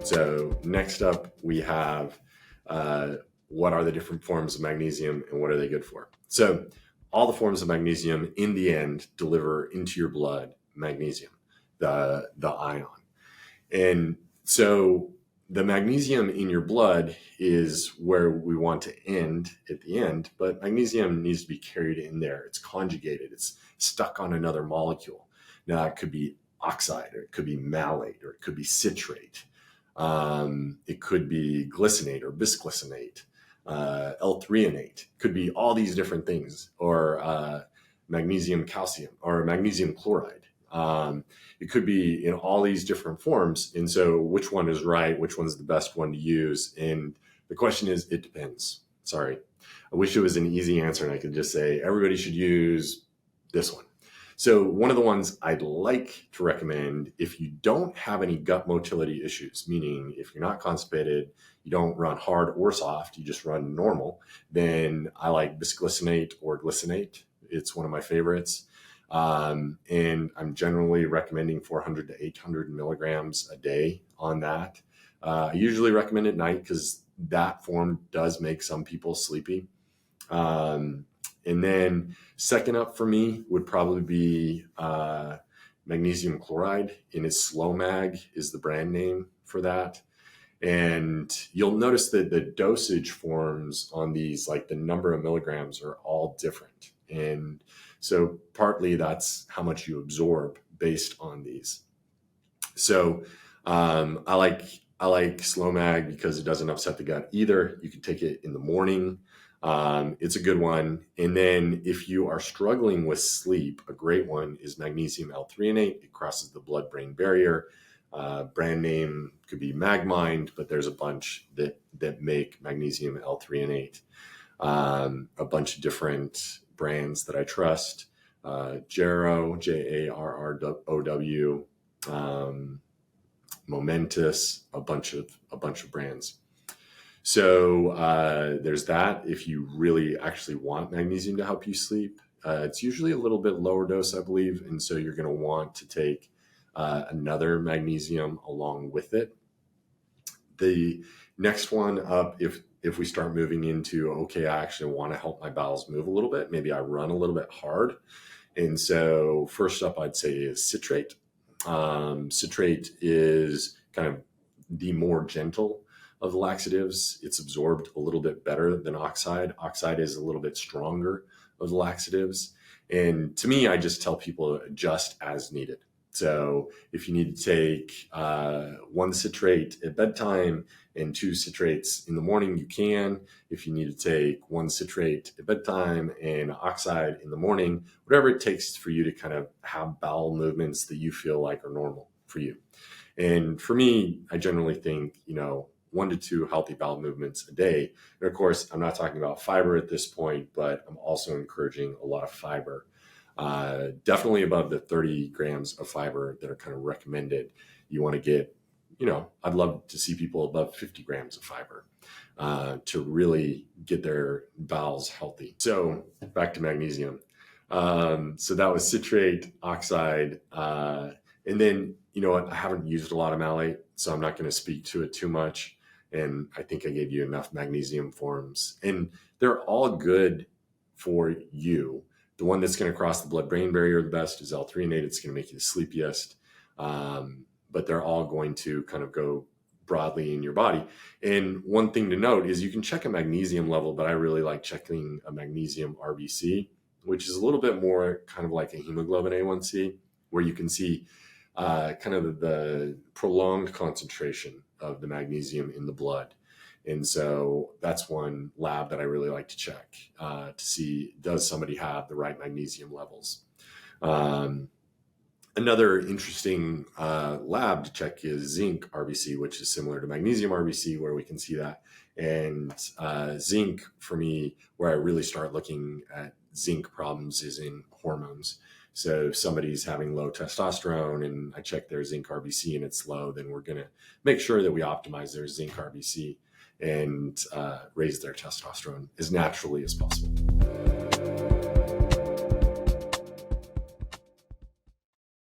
So next up, we have what are the different forms of magnesium and what are they good for? So all the forms of magnesium in the end deliver into your blood magnesium, the ion. And so the magnesium in your blood is where we want to end at the end, but magnesium needs to be carried in there. It's conjugated. It's stuck on another molecule. Now it could be oxide, or it could be malate, or it could be citrate. It could be glycinate or bisglycinate, L-threonate. Could be all these different things, or magnesium calcium or magnesium chloride. It could be in all these different forms. And so which one is right? Which one's the best one to use? And the question is, it depends. Sorry. I wish it was an easy answer and I could just say, everybody should use this one. So one of the ones I'd like to recommend, if you don't have any gut motility issues, meaning if you're not constipated, you don't run hard or soft, you just run normal, then I like bisglycinate or glycinate. It's one of my favorites. And I'm generally recommending 400 to 800 milligrams a day on that. I usually recommend at night because that form does make some people sleepy. And then second up for me would probably be magnesium chloride, and it's Slow Mag is the brand name for that. And you'll notice that the dosage forms on these, like the number of milligrams, are all different. And so partly that's how much you absorb based on these. So I like Slow Mag because it doesn't upset the gut either. You can take it in the morning. It's a good one. And then if you are struggling with sleep, a great one is magnesium L-threonate. It crosses the blood-brain barrier. Brand name could be Magmind, but there's a bunch that make magnesium L-threonate. A bunch of different brands that I trust. Jarrow, Jarrow, Momentous, a bunch of brands. So there's that. If you really actually want magnesium to help you sleep, it's usually a little bit lower dose, I believe. And so you're going to want to take another magnesium along with it. The next one up, if we start moving into, okay, I actually want to help my bowels move a little bit, maybe I run a little bit hard. And so first up, I'd say is citrate. Citrate is kind of the more gentle of the laxatives. It's absorbed a little bit better than oxide. Oxide is a little bit stronger of the laxatives. And to me, I just tell people adjust as needed. So if you need to take 1 citrate at bedtime and 2 citrates in the morning, you can. If you need to take 1 citrate at bedtime and oxide in the morning, whatever it takes for you to kind of have bowel movements that you feel like are normal for you. And for me, I generally think, 1 to 2 healthy bowel movements a day. And of course, I'm not talking about fiber at this point, but I'm also encouraging a lot of fiber. Definitely above the 30 grams of fiber that are kind of recommended. You want to get, I'd love to see people above 50 grams of fiber to really get their bowels healthy. So back to magnesium. So that was citrate, oxide, and then, I haven't used a lot of malate, so I'm not going to speak to it too much. And I think I gave you enough magnesium forms, and they're all good for you. The one that's going to cross the blood-brain barrier the best is L-threonate. It's going to make you the sleepiest. But they're all going to kind of go broadly in your body. And one thing to note is you can check a magnesium level, but I really like checking a magnesium RBC, which is a little bit more kind of like a hemoglobin A1C, where you can see kind of the prolonged concentration of the magnesium in the blood. And so that's one lab that I really like to check to see, does somebody have the right magnesium levels? Another interesting lab to check is zinc RBC, which is similar to magnesium RBC, where we can see that. And zinc, for me, where I really start looking at zinc problems is in hormones. So if somebody's having low testosterone and I check their zinc RBC and it's low, then we're going to make sure that we optimize their zinc RBC and raise their testosterone as naturally as possible.